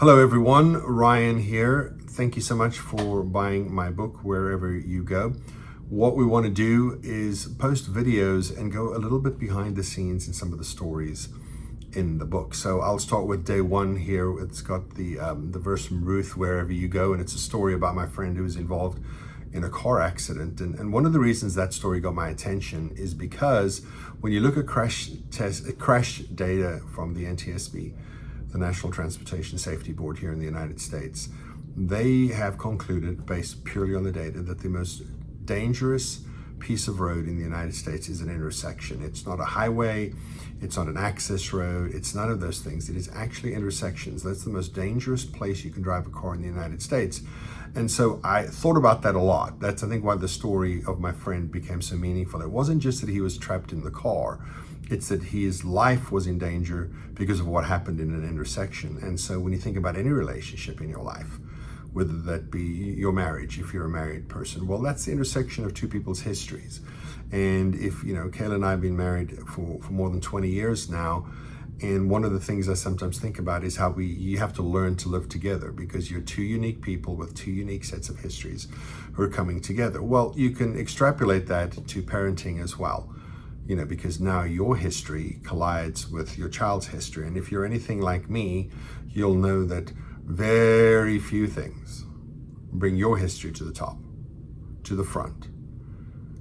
Hello everyone, Ryan here. Thank you so much for buying my book wherever you go. What we want to do is post videos and go a little bit behind the scenes in some of the stories in the book. So I'll start with day one here. It's got the verse from Ruth, wherever you go, and it's a story about my friend who was involved in a car accident. And one of the reasons that story got my attention is because when you look at crash data from the NTSB, the National Transportation Safety Board here in the United States, they have concluded, based purely on the data, that the most dangerous piece of road in the United States is an intersection. It's not a highway, it's not an access road, it's none of those things. It is actually intersections. That's the most dangerous place you can drive a car in the United States. And so I thought about that a lot. That's, I think, why the story of my friend became so meaningful. It wasn't just that he was trapped in the car, it's that his life was in danger because of what happened in an intersection. And so when you think about any relationship in your life, whether that be your marriage, if you're a married person, well, that's the intersection of two people's histories. And if, Kayla and I have been married for more than 20 years now, and one of the things I sometimes think about is how you have to learn to live together, because you're two unique people with two unique sets of histories who are coming together. Well, you can extrapolate that to parenting as well, because now your history collides with your child's history. And if you're anything like me, you'll know that very few things bring your history to the top, to the front,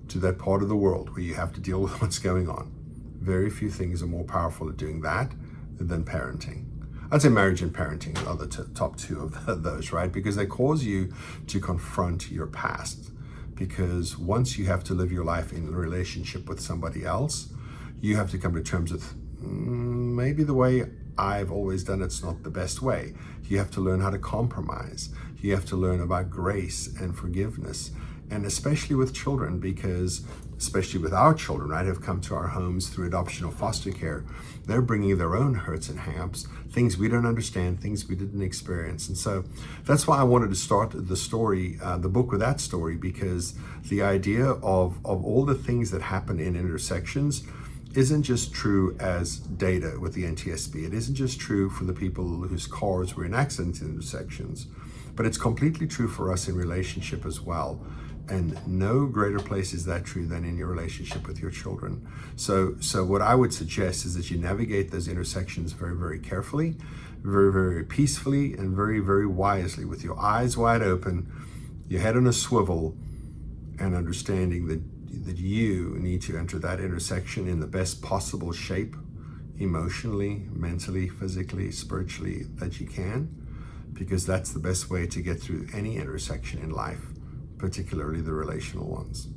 to that part of the world where you have to deal with what's going on. Very few things are more powerful at doing that than parenting. I'd say marriage and parenting are the top two of those, right? Because they cause you to confront your past. Because once you have to live your life in a relationship with somebody else, you have to come to terms with maybe the way I've always done it's not the best way. You have to learn how to compromise. You have to learn about grace and forgiveness. And especially with children, because especially with our children, right, have come to our homes through adoption or foster care, they're bringing their own hurts and hangups, things we don't understand, things we didn't experience. And so that's why I wanted to start the story, the book with that story, because the idea of all the things that happen in intersections isn't just true as data with the NTSB. It isn't just true for the people whose cars were in accidents in intersections, but it's completely true for us in relationship as well. And no greater place is that true than in your relationship with your children. So what I would suggest is that you navigate those intersections very, very carefully, very, very peacefully, and very, very wisely, with your eyes wide open, your head on a swivel, and understanding that you need to enter that intersection in the best possible shape, emotionally, mentally, physically, spiritually, that you can, because that's the best way to get through any intersection in life, particularly the relational ones.